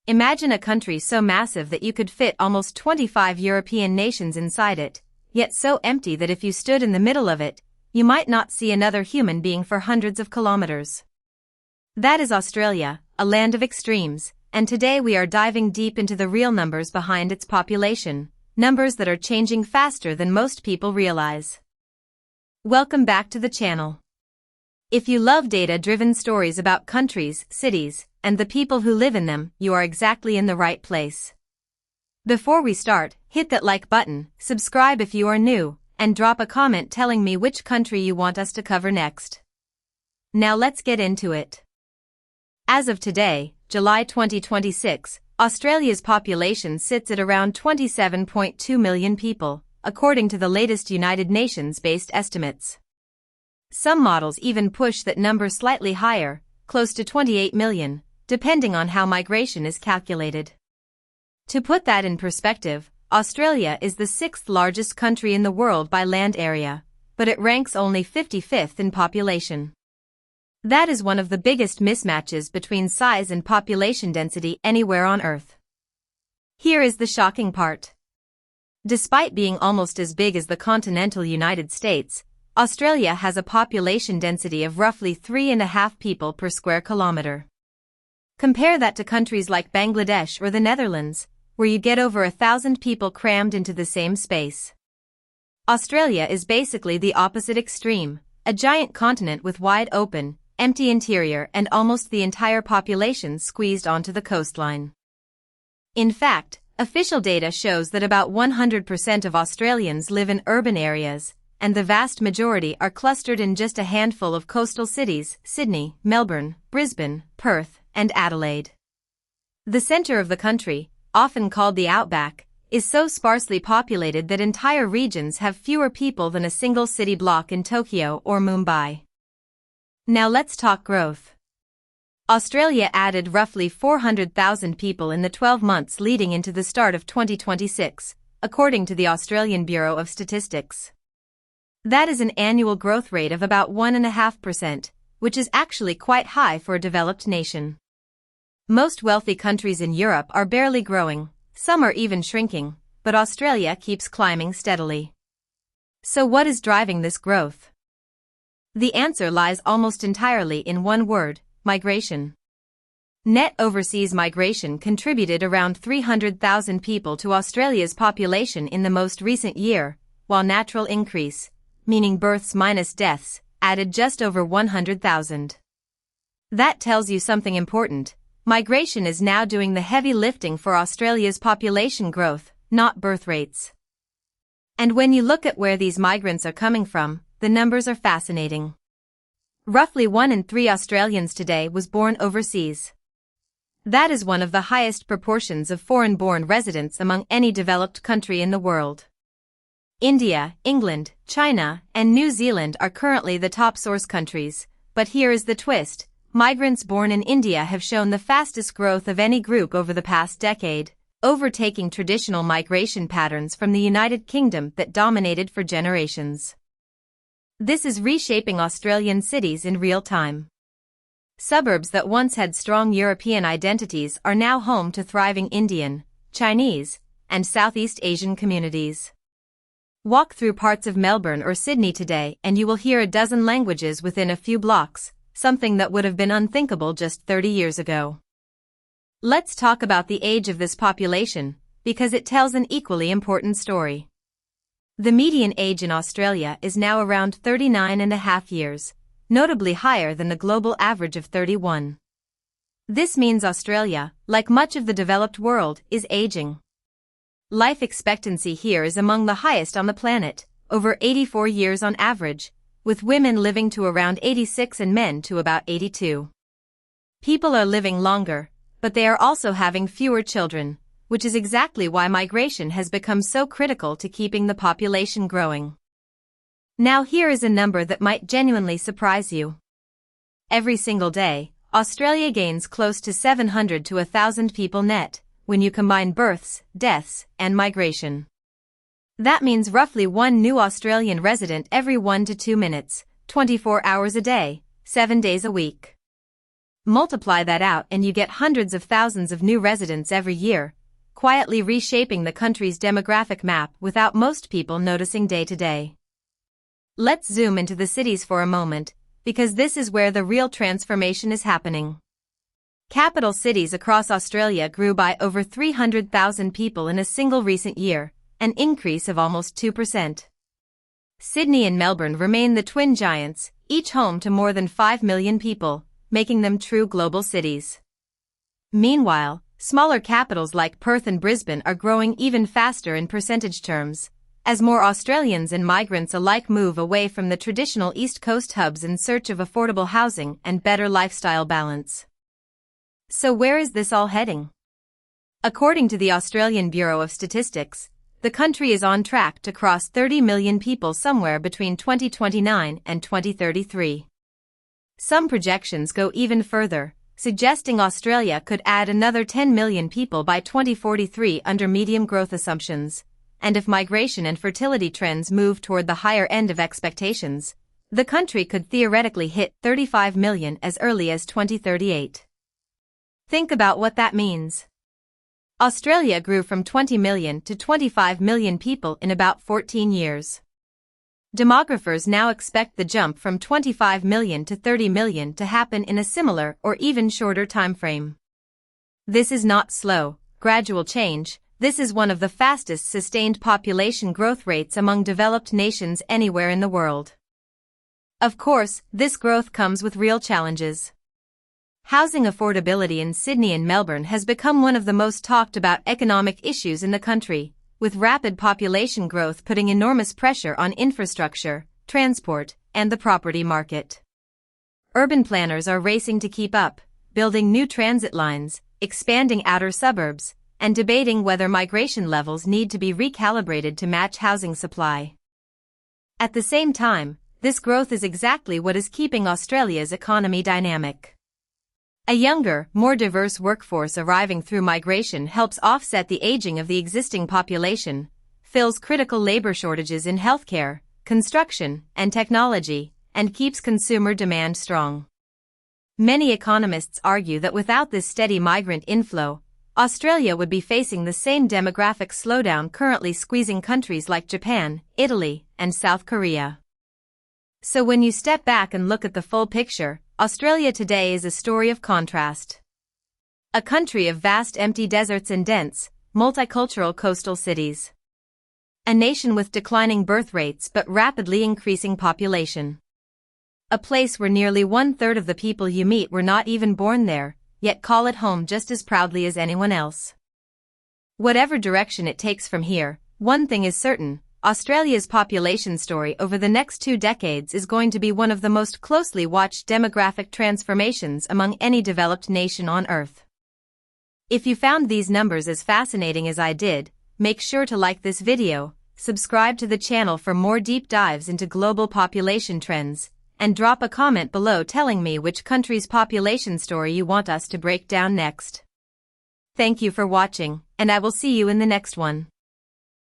Imagine a country so massive that you could fit almost 25 European nations inside it, yet so empty that if you stood in the middle of it, you might not see another human being for hundreds of kilometers. That is Australia, a land of extremes, and today we are diving deep into the real numbers behind its population, numbers that are changing faster than most people realize. Welcome back to the channel. If you love data-driven stories about countries, cities, and the people who live in them, you are exactly in the right place. Before we start, hit that like button, subscribe if you are new, and drop a comment telling me which country you want us to cover next. Now let's get into it. As of today, July 2026, Australia's population sits at around 27.2 million people, according to the latest United Nations-based estimates. Some models even push that number slightly higher, close to 28 million, depending on how migration is calculated. To put that in perspective, Australia is the sixth largest country in the world by land area, but it ranks only 55th in population. That is one of the biggest mismatches between size and population density anywhere on Earth. Here is the shocking part. Despite being almost as big as the continental United States, Australia has a population density of roughly 3.5 people per square kilometer. Compare that to countries like Bangladesh or the Netherlands, where you get over 1,000 people crammed into the same space. Australia is basically the opposite extreme, a giant continent with wide open, empty interior and almost the entire population squeezed onto the coastline. In fact, official data shows that about 100% of Australians live in urban areas, and the vast majority are clustered in just a handful of coastal cities: Sydney, Melbourne, Brisbane, Perth, and Adelaide. The center of the country, often called the outback, is so sparsely populated that entire regions have fewer people than a single city block in Tokyo or Mumbai. Now let's talk growth. Australia added roughly 400,000 people in the 12 months leading into the start of 2026, according to the Australian Bureau of Statistics. That is an annual growth rate of about 1.5%, which is actually quite high for a developed nation. Most wealthy countries in Europe are barely growing, some are even shrinking, but Australia keeps climbing steadily. So what is driving this growth? The answer lies almost entirely in one word: migration. Net overseas migration contributed around 300,000 people to Australia's population in the most recent year, while natural increase, meaning births minus deaths, added just over 100,000. That tells you something important. Migration is now doing the heavy lifting for Australia's population growth, not birth rates. And when you look at where these migrants are coming from, the numbers are fascinating. Roughly 1 in 3 Australians today was born overseas. That is one of the highest proportions of foreign-born residents among any developed country in the world. India, England, China, and New Zealand are currently the top source countries, but here is the twist: migrants born in India have shown the fastest growth of any group over the past decade, overtaking traditional migration patterns from the United Kingdom that dominated for generations. This is reshaping Australian cities in real time. Suburbs that once had strong European identities are now home to thriving Indian, Chinese, and Southeast Asian communities. Walk through parts of Melbourne or Sydney today and you will hear a dozen languages within a few blocks, something that would have been unthinkable just 30 years ago. Let's talk about the age of this population, because it tells an equally important story. The median age in Australia is now around 39.5 years, notably higher than the global average of 31. This means Australia, like much of the developed world, is aging. Life expectancy here is among the highest on the planet, over 84 years on average, with women living to around 86 and men to about 82. People are living longer, but they are also having fewer children, which is exactly why migration has become so critical to keeping the population growing. Now here is a number that might genuinely surprise you. Every single day, Australia gains close to 700 to 1,000 people net, when you combine births, deaths, and migration. That means roughly 1 new Australian resident every 1 to 2 minutes, 24 hours a day, 7 days a week. Multiply that out and you get hundreds of thousands of new residents every year, quietly reshaping the country's demographic map without most people noticing day to day. Let's zoom into the cities for a moment, because this is where the real transformation is happening. Capital cities across Australia grew by over 300,000 people in a single recent year, an increase of almost 2%. Sydney and Melbourne remain the twin giants, each home to more than 5 million people, making them true global cities. Meanwhile, smaller capitals like Perth and Brisbane are growing even faster in percentage terms, as more Australians and migrants alike move away from the traditional East Coast hubs in search of affordable housing and better lifestyle balance. So where is this all heading? According to the Australian Bureau of Statistics, the country is on track to cross 30 million people somewhere between 2029 and 2033. Some projections go even further, suggesting Australia could add another 10 million people by 2043 under medium growth assumptions, and if migration and fertility trends move toward the higher end of expectations, the country could theoretically hit 35 million as early as 2038. Think about what that means. Australia grew from 20 million to 25 million people in about 14 years. Demographers now expect the jump from 25 million to 30 million to happen in a similar or even shorter timeframe. This is not slow, gradual change. This is one of the fastest sustained population growth rates among developed nations anywhere in the world. Of course, this growth comes with real challenges. Housing affordability in Sydney and Melbourne has become one of the most talked about economic issues in the country, with rapid population growth putting enormous pressure on infrastructure, transport, and the property market. Urban planners are racing to keep up, building new transit lines, expanding outer suburbs, and debating whether migration levels need to be recalibrated to match housing supply. At the same time, this growth is exactly what is keeping Australia's economy dynamic. A younger, more diverse workforce arriving through migration helps offset the aging of the existing population, fills critical labor shortages in healthcare, construction, and technology, and keeps consumer demand strong. Many economists argue that without this steady migrant inflow, Australia would be facing the same demographic slowdown currently squeezing countries like Japan, Italy, and South Korea. So when you step back and look at the full picture, Australia today is a story of contrast. A country of vast empty deserts and dense, multicultural coastal cities. A nation with declining birth rates but rapidly increasing population. A place where nearly 1/3 of the people you meet were not even born there, yet call it home just as proudly as anyone else. Whatever direction it takes from here, one thing is certain: Australia's population story over the next 2 decades is going to be one of the most closely watched demographic transformations among any developed nation on Earth. If you found these numbers as fascinating as I did, make sure to like this video, subscribe to the channel for more deep dives into global population trends, and drop a comment below telling me which country's population story you want us to break down next. Thank you for watching, and I will see you in the next one.